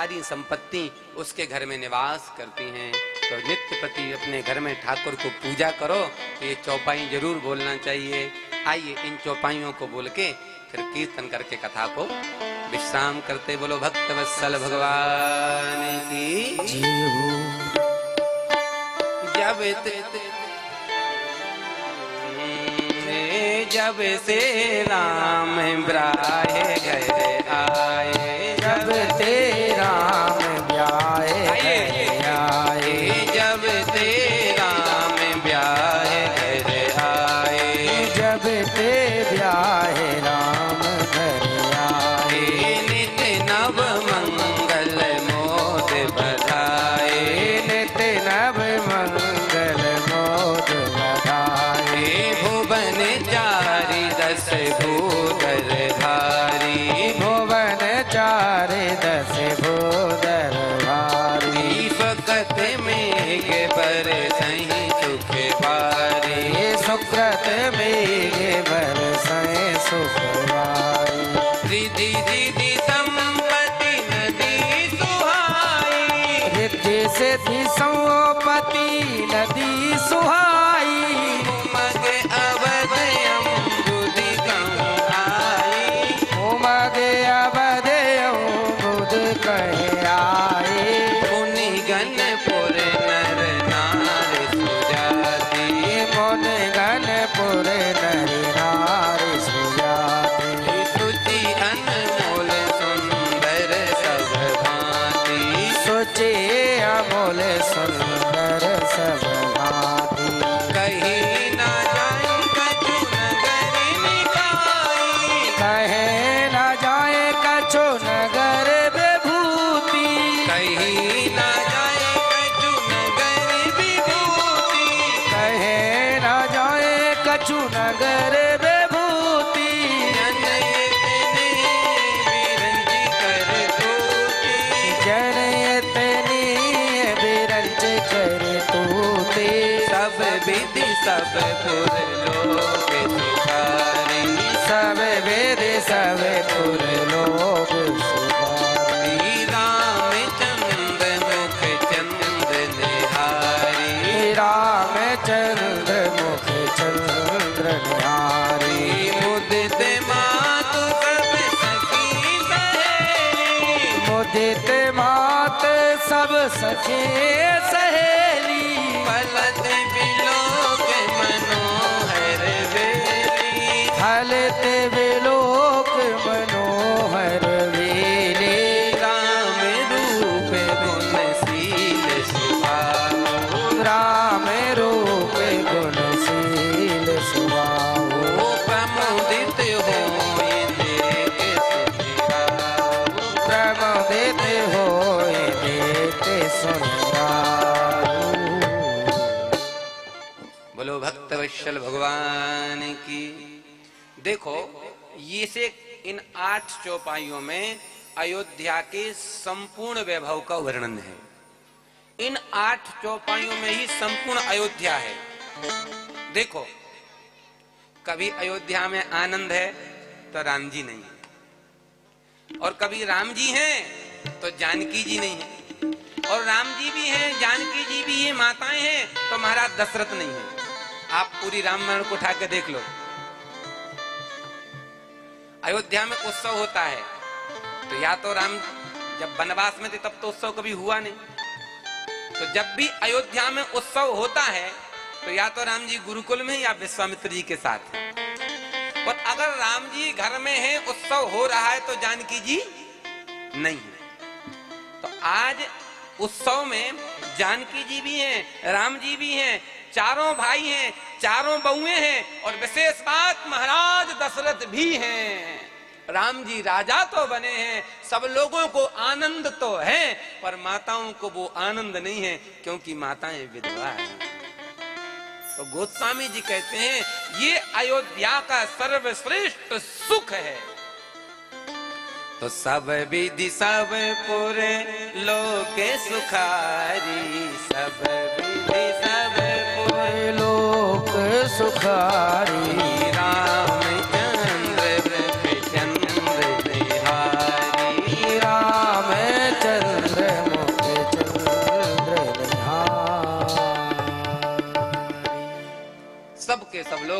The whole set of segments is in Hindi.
सारी संपत्ति उसके घर में निवास करती हैं। तो नित्य प्रति अपने घर में ठाकुर को पूजा करो। तो ये चौपाई जरूर बोलना चाहिए। आइए इन चौपाइयों को बोल के फिर कीर्तन करके कथा को विश्राम करते। बोलो भक्त वत्सल भगवान की जय हो। जब से राम ब्राहे घर आए, जब ते राम ब्याहे घर आए, जब से राम ब्याहे घर आए, जब ते ब्याहे राम घर आए, नित नव मंगल मोद बधाए, नित नव मंगल मोद बधाए, भुवन चारि दस भूधर धारी, भुवन चारि दस भूधर धारी, फकत मेघ बरसहि सुख बारी, सुकृत मेघ बरसहि सुख बारी, रिधि रिधि संपत्ति नदी सुहाई, रिद्धि सिद्धि संपत्ति नदी सुहाई, उमग अवध अम्बुधि कहूँ आई, उमग अवध अम्बुध कहे आए, मुनि गण पुर नर नार सुजाति, मुनि गण पुर नर नारी सुजाति, सुचि अनमोल सुंदर सब भांति, सोचे अमोल सुंदर सब भांति, कहीं ना जाए कछु नगर निकाई, कहे न जाए कछु नगर विभूति, कहीं ना जाए कछु नगर विभूति, कहे न जाए कछु नगर विभूति, जन इतने बिरंज कर तूते, जन इतनी विरंज कर तूते, सब विधि सब पुर लोग सुखारी, सब वेद सब पुर लोग सुधारी, रामचंद्र मुख चंद्र निहारी, रामचंद्र मुख चंद्र निहारी, मुदित मातु सब सखी सहेली, मुदित मात सब सखे सहेली, फलत बिलोक मनोहर वेली, फलत विलोक मनोहर वेले, राम रूप गुणशील सुभाऊ, राम रूप गुणशील सुभाऊ, प्रमुदित होय देख सुधिराऊ, प्रमुदित होय देख सुंदराऊ। बोलो भक्त वत्सल भगवान की। देखो ये से इन 8 चौपाइयों में अयोध्या के संपूर्ण वैभव का वर्णन है। इन 8 चौपाइयों में ही संपूर्ण अयोध्या है। देखो कभी अयोध्या में आनंद है तो राम जी नहीं है, और कभी राम जी हैं तो जानकी जी नहीं है, और राम जी भी हैं, जानकी जी भी ये माताएं हैं तो महाराज दशरथ नहीं है। आप पूरी रामायण को उठा के देख लो। अयोध्या में उत्सव होता है तो या तो राम जब वनवास में थे तब तो उत्सव कभी हुआ नहीं, तो जब भी अयोध्या में उत्सव होता है तो या तो राम जी गुरुकुल में या विश्वामित्र जी के साथ है। और अगर राम जी घर में है, उत्सव हो रहा है, तो जानकी जी नहीं है। तो आज उत्सव में जानकी जी भी हैं, राम जी भी हैं, चारों भाई हैं, चारों बहुएं हैं, और विशेष बात महाराज दशरथ भी हैं। राम जी राजा तो बने हैं, सब लोगों को आनंद तो है, पर माताओं को वो आनंद नहीं है क्योंकि माताएं विधवा हैं। तो गोस्वामी जी कहते हैं ये अयोध्या का सर्वश्रेष्ठ सुख है। तो सब विधि सब पुर लोके सुखारी, सब विधि सब पुर लोक सुखारी, रामचंद्र वृक्ष चंद्र निहारी, रामचंद्र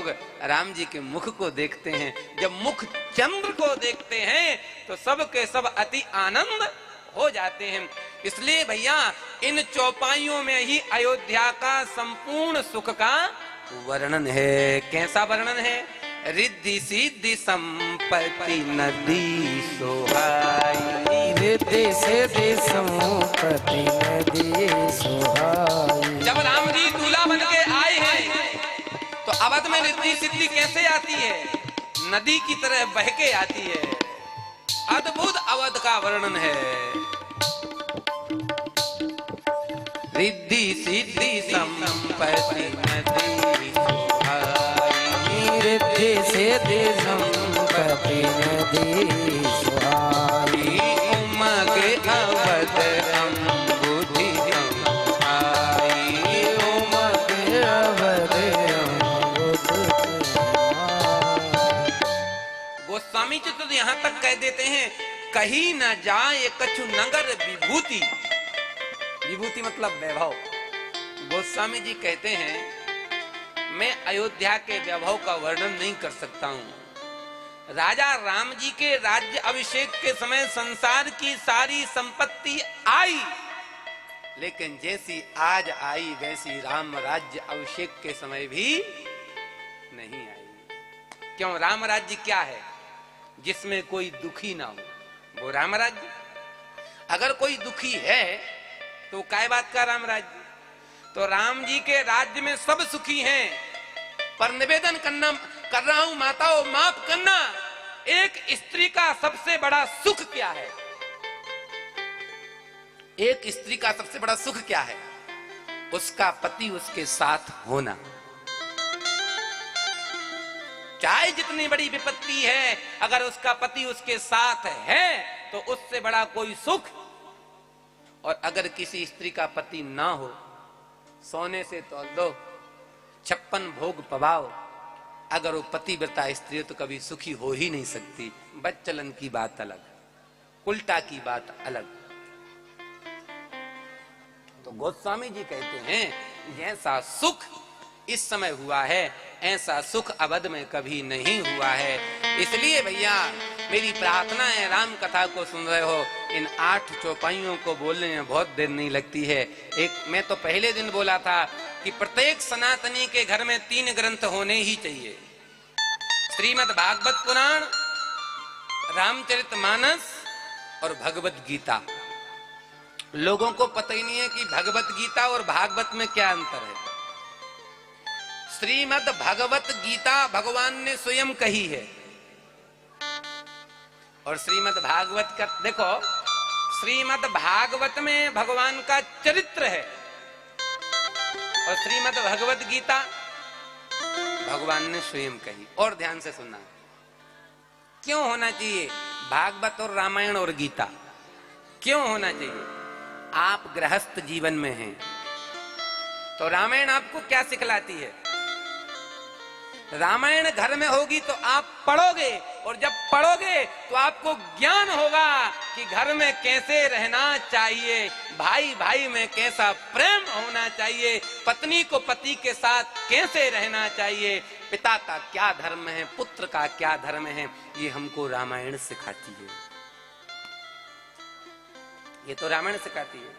लोग राम जी के मुख को देखते हैं, जब मुख चंद्र को देखते हैं तो सब के सब अति आनंद हो जाते हैं। इसलिए भैया इन चौपाइयों में ही अयोध्या का संपूर्ण सुख का वर्णन है। कैसा वर्णन है? रिद्धि सिद्धि संपत्ति नदी सोहाई, रिद्धि सिद्धि संपत्ति नदी सोहाई। जब राम जी दूल्हा बन के आए हैं तो अवध में रिद्धि सिद्धि कैसे आती है? नदी की तरह बह के आती है। अद्भुत अवध का वर्णन है। रिद्धि सिद्धि संपत्ति नदी सोहाई, रिद्धि सिद्धि संपत्ति नदी सोहाई। उमग अवध अम्बुधि आई, उमग अवध अम्बुधि आई। गोस्वामी जी तो यहाँ तक कह देते हैं, कहीं न जाए कछु नगर विभूति। विभूति मतलब वैभव। गोस्वामी जी कहते हैं मैं अयोध्या के वैभव का वर्णन नहीं कर सकता हूं। राजा राम जी के राज्य अभिषेक के समय संसार की सारी संपत्ति आई, लेकिन जैसी आज आई वैसी राम राज्य अभिषेक के समय भी नहीं आई। क्यों? राम राज्य क्या है? जिसमें कोई दुखी ना हो वो राम राज्य। अगर कोई दुखी है तो काय बात का राम राज्य? तो राम जी के राज्य में सब सुखी हैं, पर निवेदन करना कर रहा हूं माताओं, माफ करना, एक स्त्री का सबसे बड़ा सुख क्या है? एक स्त्री का सबसे बड़ा सुख क्या है? उसका पति उसके साथ होना। चाहे जितनी बड़ी विपत्ति है, अगर उसका पति उसके साथ है तो उससे बड़ा कोई सुख। और अगर किसी स्त्री का पति ना हो, सोने से तौल दो, 56 भोग पवाओ, अगर वो पतिव्रता स्त्री तो कभी सुखी हो ही नहीं सकती। बच्चलन की बात अलग, उल्टा की बात अलग। तो गोस्वामी जी कहते हैं जैसा सुख इस समय हुआ है ऐसा सुख अवध में कभी नहीं हुआ है। इसलिए भैया मेरी प्रार्थना है, राम कथा को सुन रहे हो, इन 8 चौपाइयों को बोलने में बहुत देर नहीं लगती है। एक मैं तो पहले दिन बोला था कि प्रत्येक सनातनी के घर में 3 ग्रंथ होने ही चाहिए। श्रीमद् भागवत पुराण, रामचरितमानस और भगवत गीता। लोगों को पता ही नहीं है कि भगवत गीता और भागवत में क्या अंतर है। श्रीमद् भगवत गीता भगवान ने स्वयं कही है, और श्रीमद् भागवत का देखो, श्रीमद् भागवत में भगवान का चरित्र है, और श्रीमद् भगवत गीता भगवान ने स्वयं कही। और ध्यान से सुनना, क्यों होना चाहिए भागवत और रामायण और गीता? क्यों होना चाहिए? आप गृहस्थ जीवन में हैं तो रामायण आपको क्या सिखलाती है? रामायण घर में होगी तो आप पढ़ोगे, और जब पढ़ोगे तो आपको ज्ञान होगा कि घर में कैसे रहना चाहिए, भाई भाई में कैसा प्रेम होना चाहिए, पत्नी को पति के साथ कैसे रहना चाहिए, पिता का क्या धर्म है, पुत्र का क्या धर्म है। ये हमको रामायण सिखाती है। ये तो रामायण सिखाती है।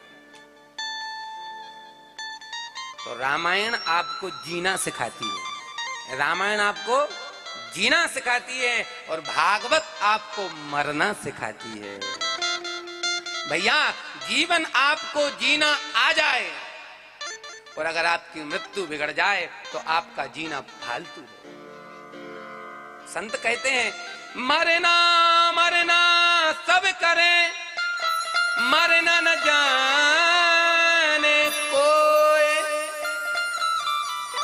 तो रामायण आपको जीना सिखाती है, रामायण आपको जीना सिखाती है, और भागवत आपको मरना सिखाती है। भैया जीवन आपको जीना आ जाए, और अगर आपकी मृत्यु बिगड़ जाए तो आपका जीना फालतू है। संत कहते हैं मरना मरना सब करें, मरना न जाने कोई।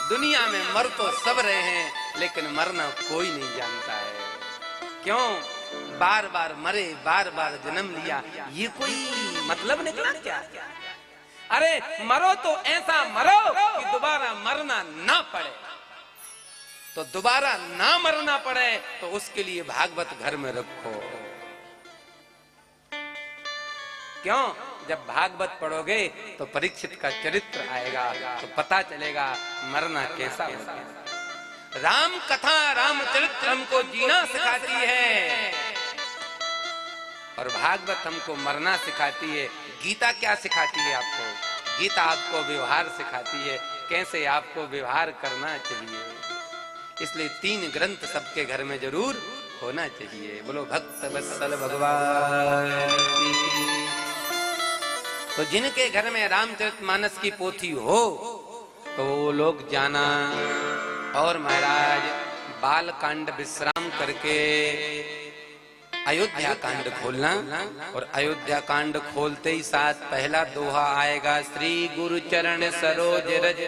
दुनिया में मर तो सब रहे हैं, लेकिन मरना कोई नहीं जानता है। क्यों? बार बार मरे, बार बार जन्म लिया, ये कोई मतलब निकला क्या? अरे मरो तो ऐसा मरो कि दोबारा मरना ना पड़े। तो दोबारा ना मरना पड़े तो उसके लिए भागवत घर में रखो। क्यों? जब भागवत पढ़ोगे तो परीक्षित का चरित्र आएगा, तो पता चलेगा मरना कैसा होगा। राम कथा रामचरित्र हमको जीना सिखाती है और भागवत हमको मरना सिखाती है। गीता क्या सिखाती है आपको? गीता आपको व्यवहार सिखाती है, कैसे आपको व्यवहार करना चाहिए। इसलिए 3 ग्रंथ सबके घर में जरूर होना चाहिए। बोलो भक्त वत्सल भगवान की। तो जिनके घर में रामचरितमानस की पोथी हो तो वो लोग जाना और महाराज बाल कांड विश्राम करके अयोध्या कांड खोलना और अयोध्या कांड खोलते ही साथ पहला दोहा आएगा, श्री गुरु चरण सरोज रज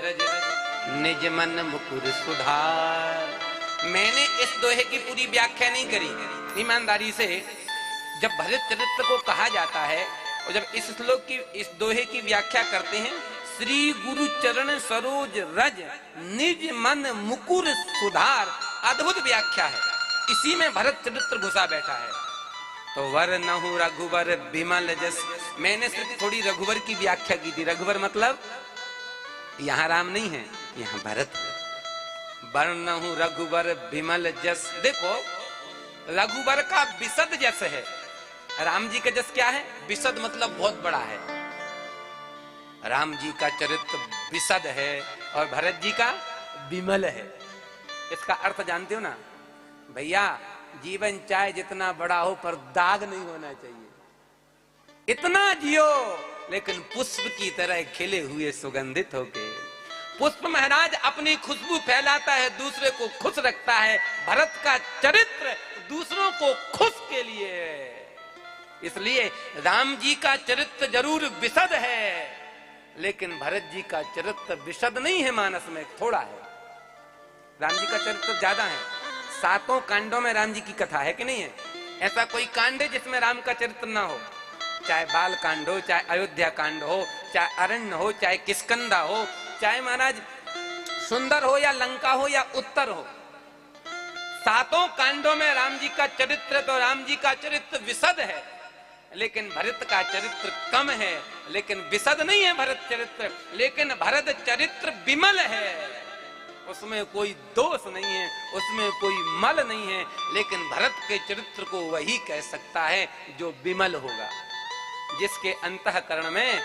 निज मन मुकुर सुधार। मैंने इस दोहे की पूरी व्याख्या नहीं करी ईमानदारी से। जब भरत चरित्र को कहा जाता है और जब इस श्लोक की इस दोहे की व्याख्या करते हैं, श्री गुरु चरण सरोज रज निज मन मुकुर सुधार, अद्भुत व्याख्या है। इसी में भरत चरित्र घुसा बैठा है। तो वर नहु रघुवर बिमल जस, मैंने सिर्फ थोड़ी रघुवर की व्याख्या की थी। रघुवर मतलब यहाँ राम नहीं है, यहाँ भरत है। वर नहु रघुवर बिमल जस, देखो रघुवर का विशद जस है, राम जी का जस क्या है? विशद मतलब बहुत बड़ा है। राम जी का चरित्र विशद है और भरत जी का विमल है। इसका अर्थ जानते हो ना भैया? जीवन चाहे जितना बड़ा हो पर दाग नहीं होना चाहिए। इतना जियो लेकिन पुष्प की तरह खिले हुए सुगंधित होके। पुष्प महाराज अपनी खुशबू फैलाता है, दूसरे को खुश रखता है। भरत का चरित्र दूसरों को खुश के लिए है। इसलिए राम जी का चरित्र जरूर विशद है लेकिन भरत जी का चरित्र विशद नहीं है, मानस में थोड़ा है। राम जी का चरित्र ज्यादा है। 7 कांडों में राम जी की कथा है कि नहीं है? ऐसा कोई कांड है जिसमें राम का चरित्र ना हो? चाहे बाल कांड हो, चाहे अयोध्या कांड हो, चाहे अरण्य हो, चाहे किष्किंधा हो, चाहे महाराज सुंदर हो या लंका हो या उत्तर हो, 7 कांडों में राम जी का चरित्र, तो राम जी का चरित्र विशद है। लेकिन भरत का चरित्र कम है, लेकिन विशद नहीं है भरत चरित्र, लेकिन भरत चरित्र विमल है। उसमें कोई दोष नहीं है, उसमें कोई मल नहीं है। लेकिन भरत के चरित्र को वही कह सकता है जो विमल होगा, जिसके अंतःकरण में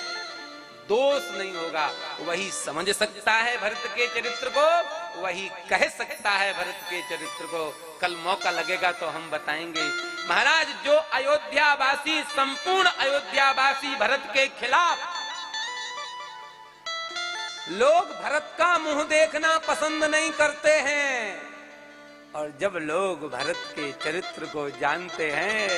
दोष नहीं होगा, वही समझ सकता है भरत के चरित्र को, वही कह सकता है भरत के चरित्र को। कल मौका लगेगा तो हम बताएंगे। महाराज जो अयोध्यावासी, संपूर्ण अयोध्यावासी भरत के खिलाफ, लोग भरत का मुंह देखना पसंद नहीं करते हैं, और जब लोग भरत के चरित्र को जानते हैं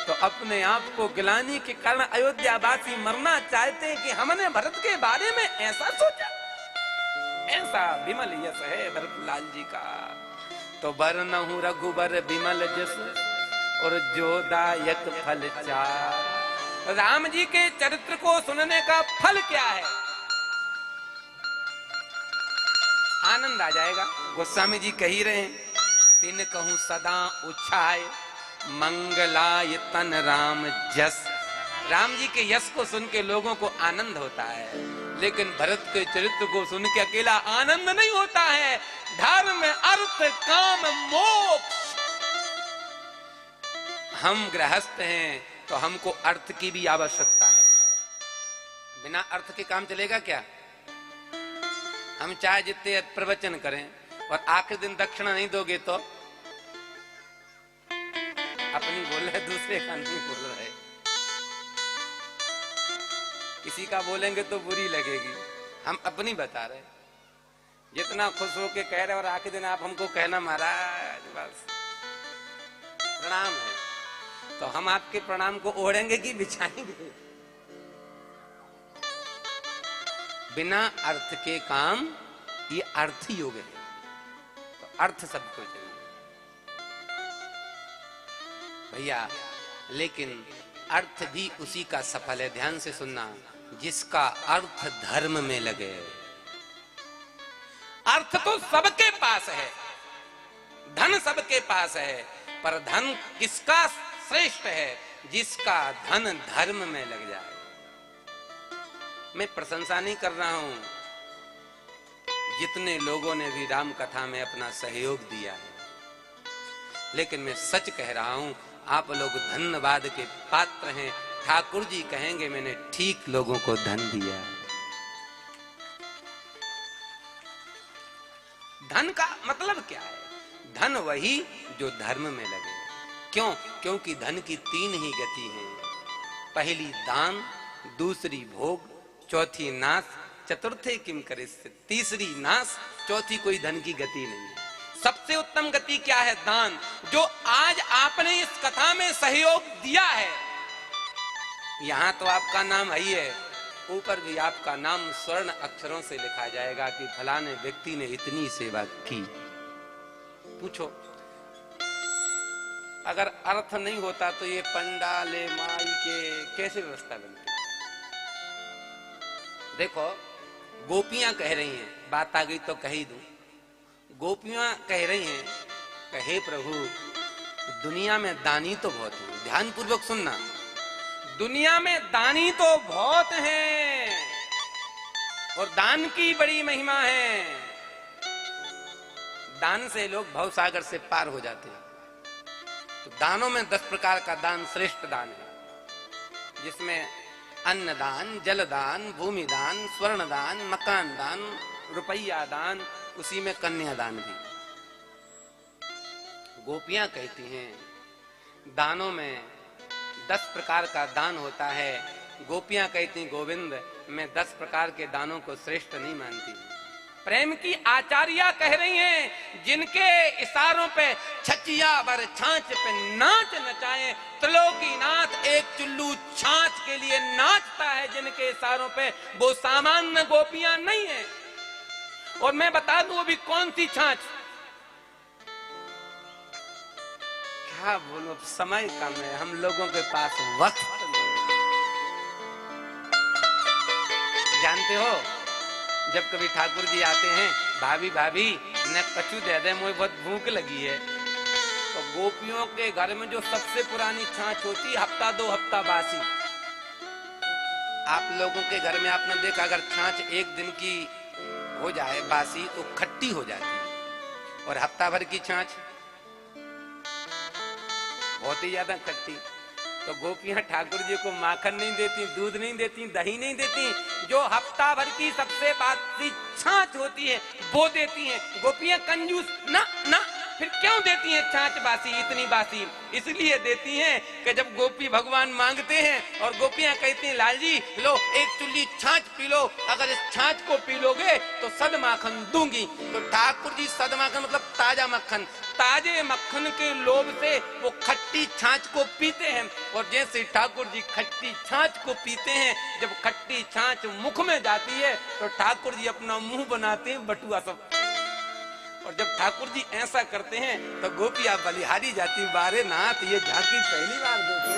तो अपने आप को गिलानी के कारण अयोध्यावासी मरना चाहते हैं कि हमने भरत के बारे में ऐसा सोचा। ऐसा विमल यश है भरत लाल जी का। तो बरनहु रघुबर विमल जस और जोदायक फल चार। राम जी के चरित्र को सुनने का फल क्या है? आनंद आ जाएगा। गोस्वामी जी कही रहे हैं, तिन कहूं सदा उछाए मंगलाय तन राम जस। राम जी के यश को सुन के लोगों को आनंद होता है, लेकिन भरत के चरित्र को सुन के अकेला आनंद नहीं होता है। धर्म, अर्थ, काम, मोक्ष। हम गृहस्थ हैं तो हमको अर्थ की भी आवश्यकता है। बिना अर्थ के काम चलेगा क्या? हम चाहे जितने प्रवचन करें और आखिर दिन दक्षिणा नहीं दोगे तो अपनी बोल रहे, दूसरे का नहीं बोल रहे। किसी का बोलेंगे तो बुरी लगेगी, हम अपनी बता रहे। जितना खुश होके कह रहे और आखिर दिन आप हमको कहना महाराज बस प्रणाम है, तो हम आपके प्रणाम को ओढ़ेंगे कि बिछाएंगे? बिना अर्थ के काम ये अर्थ योग है, तो अर्थ सबको चाहिए भैया। लेकिन अर्थ भी उसी का सफल है, ध्यान से सुनना, जिसका अर्थ धर्म में लगे। अर्थ तो सबके पास है, धन सबके पास है, पर धन किसका श्रेष्ठ है? जिसका धन धर्म में लग जाए। मैं प्रशंसा नहीं कर रहा हूं, जितने लोगों ने भी राम कथा में अपना सहयोग दिया है, लेकिन मैं सच कह रहा हूं, आप लोग धन्यवाद के पात्र हैं। ठाकुर जी कहेंगे मैंने ठीक लोगों को धन दिया। धन का मतलब क्या है? धन वही जो धर्म में लगे। क्यों? क्योंकि धन की 3 ही गति हैं। पहली दान, दूसरी भोग, चौथी नाश, चतुर्थे किम करिष्यति, तीसरी नाश, चौथी कोई धन की गति नहीं है। सबसे उत्तम गति क्या है? दान। जो आज आपने इस कथा में सहयोग दिया है, यहां तो आपका नाम है ही है, ऊपर भी आपका नाम स्वर्ण अक्षरों से लिखा जाएगा कि फलाने व्यक्ति ने इतनी सेवा की। पूछो, अगर अर्थ नहीं होता तो ये पंडाले माई के कैसे व्यवस्था बनती? देखो, गोपियां कह रही हैं, बात आ गई तो कह ही दूं। गोपियां कह रही हैं कि हे प्रभु, दुनिया में दानी तो बहुत है। ध्यान पूर्वक सुनना, दुनिया में दानी तो बहुत हैं और दान की बड़ी महिमा है। दान से लोग भवसागर से पार हो जाते हैं। तो दानों में 10 प्रकार का दान श्रेष्ठ दान है, जिसमें अन्न दान, जल दान, भूमि दान, स्वर्ण दान, मकान दान, रुपया दान, उसी में कन्या दान भी। गोपियां कहती हैं दानों में 10 प्रकार का दान होता है। गोपियां कहती हैं गोविंद, मैं 10 प्रकार के दानों को श्रेष्ठ नहीं मानती। प्रेम की आचार्या कह रही हैं, जिनके इशारों पे छचिया बर छाछ पे नाच नचाए, त्रिलोकीनाथ एक चुल्लू छाछ के लिए नाचता है जिनके इशारों पे, वो सामान्य गोपियां नहीं है। और मैं बता दूं अभी कौन सी छाछ? क्या बोलूं, समय कम है, हम लोगों के पास वक्त नहीं। जानते हो, जब कभी ठाकुर जी आते हैं, भाभी भाभी न कछु दे दे, मुझे बहुत भूख लगी है, तो गोपियों के घर में जो सबसे पुरानी छाछ होती है, हफ्ता 2 हफ्ता बासी। आप लोगों के घर में आपने देखा, अगर छाछ 1 दिन की हो जाए बासी तो खट्टी हो जाती है, और हफ्ता भर की छाछ बहुत ही ज्यादा खट्टी। तो गोपियां ठाकुर जी को माखन नहीं देती, दूध नहीं देती, दही नहीं देती, जो हफ्ता भर की सबसे बासी छाछ होती है वो देती हैं। गोपियां कंजूस ना ना, फिर क्यों देती हैं छाछ बासी, इतनी बासी? इसलिए देती हैं कि जब गोपी भगवान मांगते हैं और गोपियां कहती हैं लाल जी लो 1 चुल्ली छाछ पी लो, अगर इस छाछ को पी लोगे तो सद माखन दूंगी। तो ठाकुर जी सद माखन मतलब ताजा मक्खन, ताजे मक्खन के लोभ से वो खट्टी छाछ को पीते हैं। और जैसे ठाकुर जी खट्टी छाछ को पीते हैं, जब खट्टी छाछ मुख में जाती है तो ठाकुर जी अपना मुंह बनाते हैं बटुआ सब। और जब ठाकुर जी ऐसा करते हैं तो गोपियां बलिहारी जाती, बारे नाथ ये झांकी पहली बार देखी।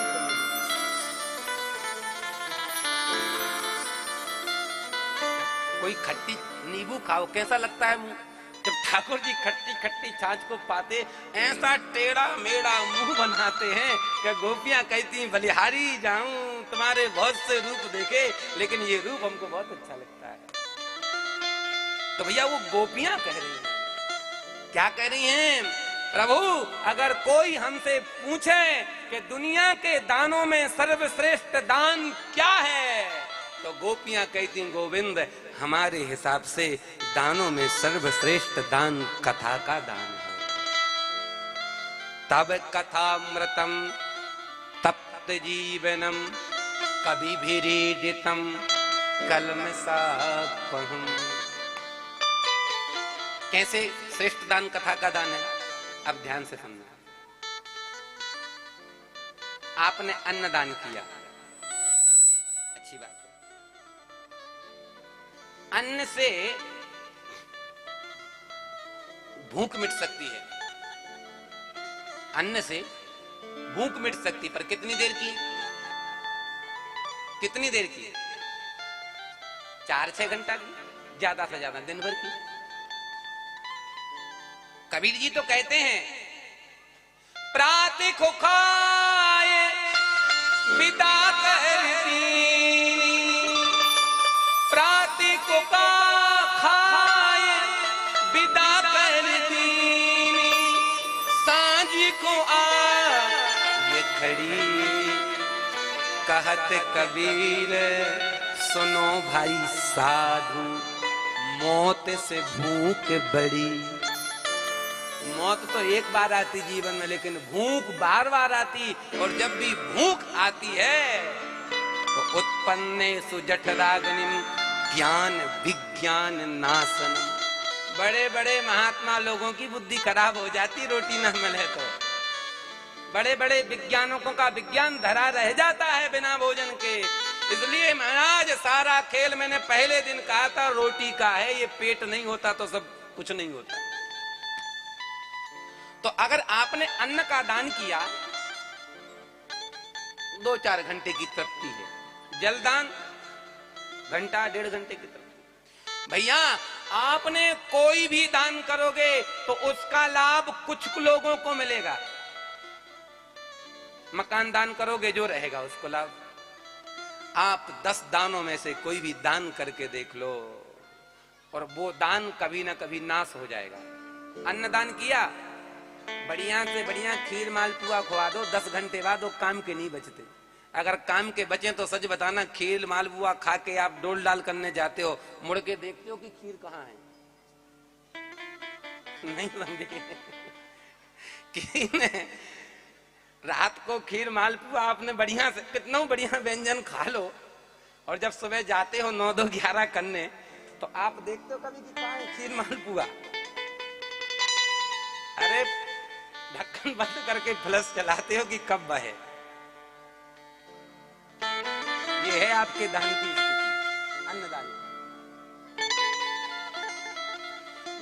कोई खट्टी नींबू खाओ, कैसा लगता है मुंह? जब ठाकुर जी खट्टी खट्टी छाछ को पाते, ऐसा टेढ़ा मेढ़ा मुंह बनाते हैं कि गोपियां कहती हैं बलिहारी जाऊं, तुम्हारे बहुत से रूप देखे, लेकिन ये रूप हमको बहुत अच्छा लगता है। तो भैया वो गोपियां कह रही हैं, क्या कह रही हैं? प्रभु, अगर कोई हमसे पूछे कि दुनिया के दानों में सर्वश्रेष्ठ दान क्या है, तो गोपियां कहती हैं गोविंद, हमारे हिसाब से दानों में सर्वश्रेष्ठ दान कथा का दान है। तब कथामृतम तप्त जीवनम कभी भी रीडितम कलमसापहम। कैसे श्रेष्ठ दान कथा का दान है? अब ध्यान से समझना। आपने अन्न दान किया, अच्छी बात है। अन्न से भूख मिट सकती है, अन्न से भूख मिट सकती, पर कितनी देर की? कितनी देर की? 4-6 घंटा की, ज्यादा से ज्यादा दिन भर की। कबीर जी तो कहते हैं, प्रातः को खाए बिता कर दीनी, प्रातः को खाए खड़ी, कहत कबीर सुनो भाई साधु, मौत से भूख बड़ी। मौत तो एक बार आती जीवन में, लेकिन भूख बार बार आती, और जब भी भूख आती है तो उत्पन्नेषु जठराग्निं ज्ञान विज्ञान नाशनम। बड़े बड़े महात्मा लोगों की बुद्धि खराब हो जाती रोटी ना मिले तो। बड़े बड़े विज्ञानकों का विज्ञान धरा रह जाता है बिना भोजन के। इसलिए महाराज सारा खेल मैंने पहले दिन कहा था रोटी का है, ये पेट नहीं होता तो सब कुछ नहीं होता। तो अगर आपने अन्न का दान किया 2-4 घंटे की तृप्ति है, जलदान घंटा 1.5 घंटे की तृप्ति। भैया आपने कोई भी दान करोगे तो उसका लाभ कुछ लोगों को मिलेगा। मकान दान करोगे जो रहेगा उसको लाभ। आप 10 दानों में से कोई भी दान करके देख लो और वो दान कभी ना कभी नाश हो जाएगा। अन्न दान किया, बढ़िया से बढ़िया खीर मालपुआ खुआ दो, 10 घंटे बाद वो काम के नहीं बचते। अगर काम के बचे तो सच बताना, खीर मालपुआ खा के आप डोल डाल करने जाते हो, मुड़ के देखते हो कि खीर कहाँ है। नहीं समझे कि रात को खीर मालपुआ आपने बढ़िया से कितना बढ़िया व्यंजन खा लो, और जब सुबह जाते हो 9, 2, 11 करने तो आप देखते हो कभी कि कहाँ है खीर मालपुआ। अरे ढक्कन बंद करके फ्लश चलाते हो कि कब बहे। ये है आपके दान की स्थिति, अन्नदान।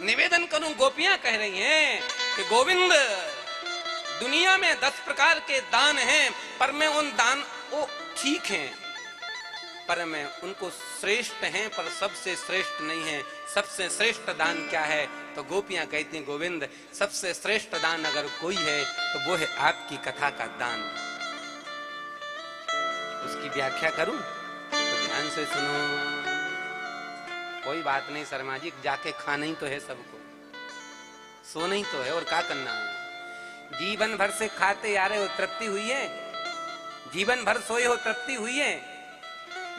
निवेदन करूं, गोपियां कह रही हैं कि गोविंद दुनिया में 10 प्रकार के दान हैं, पर मैं उन दान वो ठीक हैं, पर मैं उनको श्रेष्ठ हैं, पर सबसे श्रेष्ठ नहीं है। सबसे श्रेष्ठ दान क्या है? तो गोपियां कहती हैं गोविंद सबसे श्रेष्ठ दान अगर कोई है तो वो है आपकी कथा का दान। उसकी व्याख्या करूं तो ध्यान से सुनो। कोई बात नहीं शर्मा जी, जाके खाना ही तो है सबको, सोना ही तो है, और क्या करना है। जीवन भर से खाते आ रहे हो, तृप्ति हुई है? जीवन भर सोए हो, तृप्ति हुई है?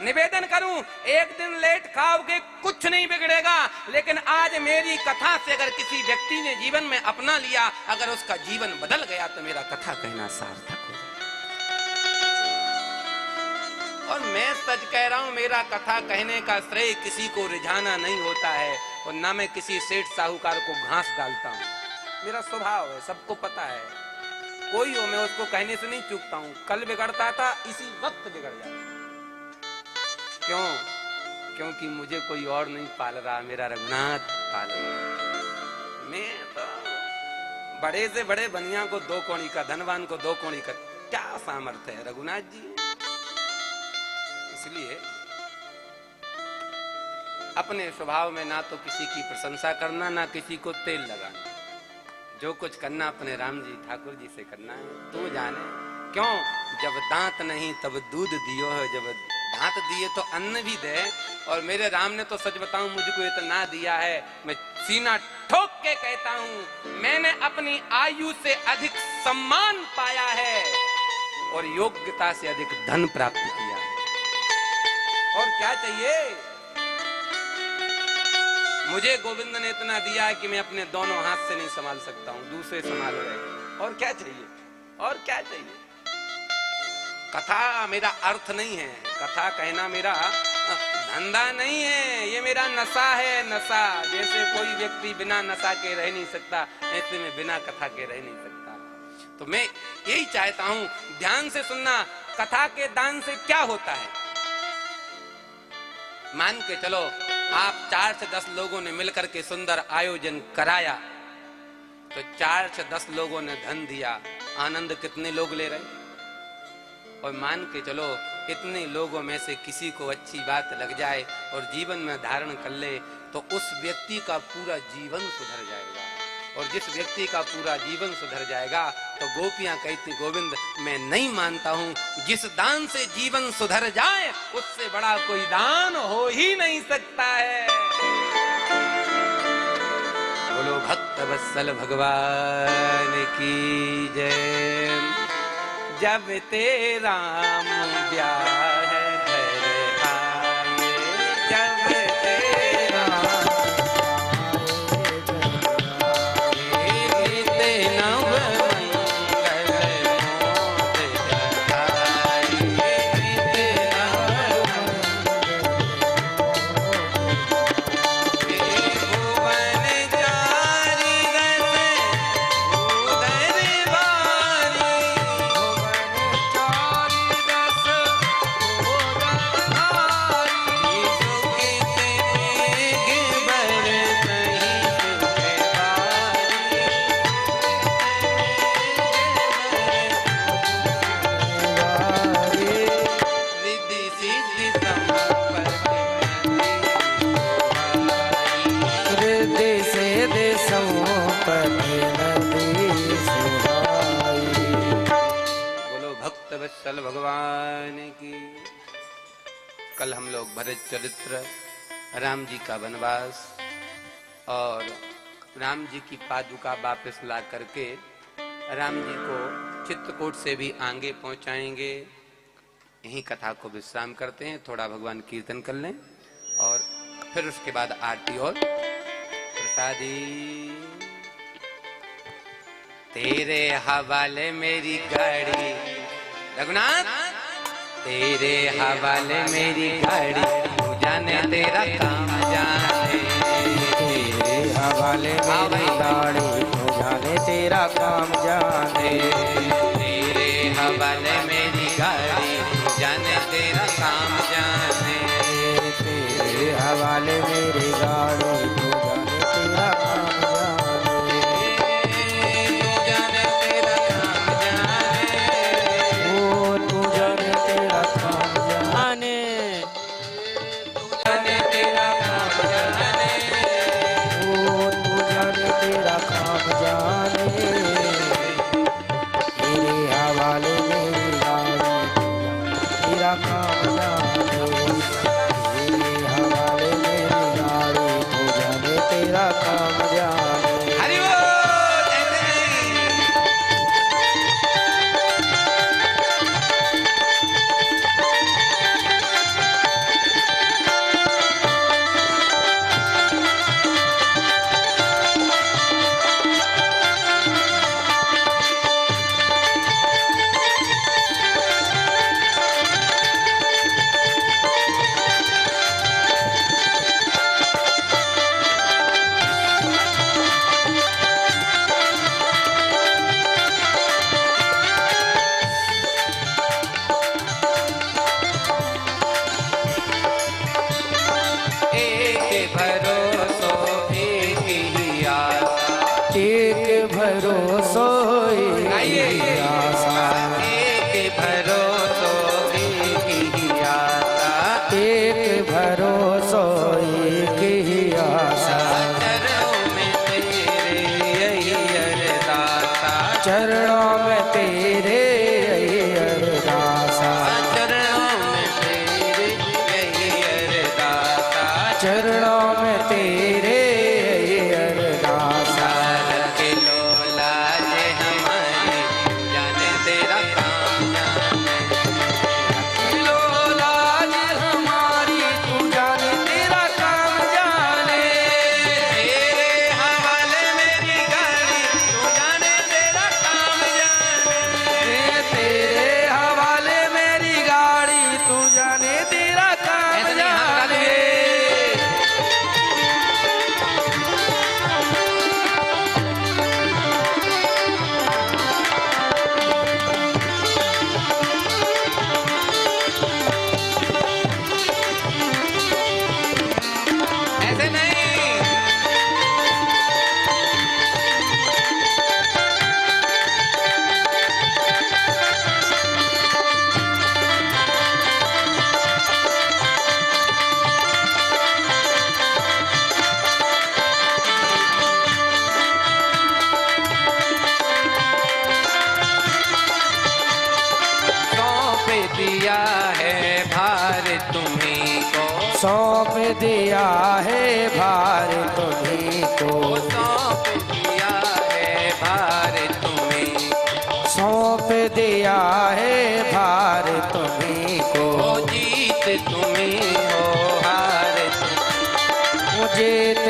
निवेदन करूं, एक दिन लेट खाओगे कुछ नहीं बिगड़ेगा, लेकिन आज मेरी कथा से अगर किसी व्यक्ति ने जीवन में अपना लिया, अगर उसका जीवन बदल गया तो मेरा कथा कहना सार्थक हो जाए। और मैं सच कह रहा हूं, मेरा कथा कहने का श्रेय किसी को रिझाना नहीं होता है, और ना मैं किसी सेठ साहूकार को घास डालता हूं। मेरा स्वभाव है, सबको पता है। कोई हो मैं उसको कहने से नहीं चूकता हूं। कल बिगड़ता था, इसी वक्त बिगड़ जाता। क्यों? क्योंकि मुझे कोई और नहीं पाल रहा, मेरा रघुनाथ पाल रहा। मैं तो बड़े से बड़े बनिया को 2 कौड़ी का, धनवान को 2 कौड़ी का क्या सामर्थ्य है रघुनाथ जी। इसलिए अपने स्वभाव में ना तो किसी की प्रशंसा करना, ना किसी को तेल लगाना। जो कुछ करना अपने राम जी ठाकुर जी से करना है, तू जाने। क्यों? जब दांत नहीं तब दूध दियो है, जब दांत दिए तो अन्न भी दे। और मेरे राम ने तो सच बताऊं मुझको इतना दिया है, मैं सीना ठोक के कहता हूं, मैंने अपनी आयु से अधिक सम्मान पाया है और योग्यता से अधिक धन प्राप्त किया है। और क्या चाहिए? मुझे गोविंद ने इतना दिया है कि मैं अपने दोनों हाथ से नहीं संभाल सकता हूं, दूसरे संभाल रहे। और क्या चाहिए? और क्या चाहिए? कथा मेरा अर्थ नहीं है, कथा कहना मेरा धंधा नहीं है, ये मेरा नशा है, नशा। जैसे कोई व्यक्ति बिना नशा के रह नहीं सकता, ऐसे में बिना कथा के रह नहीं सकता। तो मैं यही चाहता हूं, ध्यान से सुनना, कथा के दान से क्या होता है। मान के चलो आप 4 से 10 लोगों ने मिलकर के सुंदर आयोजन कराया, तो 4 से 10 लोगों ने धन दिया, आनंद कितने लोग ले रहे? और मान के चलो इतने लोगों में से किसी को अच्छी बात लग जाए और जीवन में धारण कर ले, तो उस व्यक्ति का पूरा जीवन सुधर जाएगा। और जिस व्यक्ति का पूरा जीवन सुधर जाएगा, तो गोपियां कहती गोविंद मैं नहीं मानता हूं, जिस दान से जीवन सुधर जाए उससे बड़ा कोई दान हो ही नहीं सकता है। बोलो भक्त वत्सल भगवान की जय। जब तेरा ब्याह घर आए, जब तेरा बीते नव मंगल मोद जगाए, बीते नव भुवन चारि रस उदर बारी, रिद्धि सिद्धि संपत्ति हृदय से दे संपत्ति नदी सुहाई। बोलो भक्त वत्सल भगवान की। कल हम लोग भरत चरित्र, राम जी का वनवास और राम जी की पादुका वापस ला करके राम जी को चित्रकूट से भी आगे पहुंचाएंगे। यही कथा को विश्राम करते हैं, थोड़ा भगवान कीर्तन कर लें और फिर उसके बाद आरती और प्रसादी। तेरे हवाले मेरी गाड़ी रघुनाथ, तेरे हवाले मेरी गाड़ी, तू जाने तेरा काम जाने, तेरे हवाले मेरी गाड़ी, तू जाने तेरा काम जाने। तेरे हवाले मेरी गाड़ी, तू जाने तेरा काम जाने, तेरे हवाले मेरी गाड़ी, तू जाने तेरा काम जाने। तू जाने तेरा काम जाने, ओ तू जाने तेरा काम जाने। तू जाने तेरा काम जाने, ओ तू जाने तेरा काम जाने। तेरे हवाले मेरी गाड़ी, तेरा काम जाने। तेरे हवाले मेरी गाड़ी, तू जाने तेरा काम जाने। हरि बोल। ऐसे नहीं। एक भरोसो एक ही आस, एक भरोसो आइए। एक आशा। एक भरोसो एक ही आशा, एक भरोसो एक ही आशा। चरणों में तेरे यही अरदासा, चरणों में तेरे यही अरदासा। चरणों में तेरे यही अरदासा, चरणों में तेरे यही अरदासा। के लोला जे हमारी, जाने तेरा काम जाने, लोलाज हमारी, तू जाने तेरा काम जाने। तेरे हवाले मेरी गाड़ी, तू जाने तेरा काम जाने, तेरे हवाले मेरी गाड़ी, तू जाने तेरा काम ऐसे नहीं हाथ जाने। डालिए। ऐसे नहीं। सौंप दिया है भार तुम्हीं को, सौंप दिया है भार तुम्हीं को। सौंप दिया है भार तुम्हीं, सौंप दिया है भार तुम्हीं को। वो जीत तुम्हीं हो हार वो जीत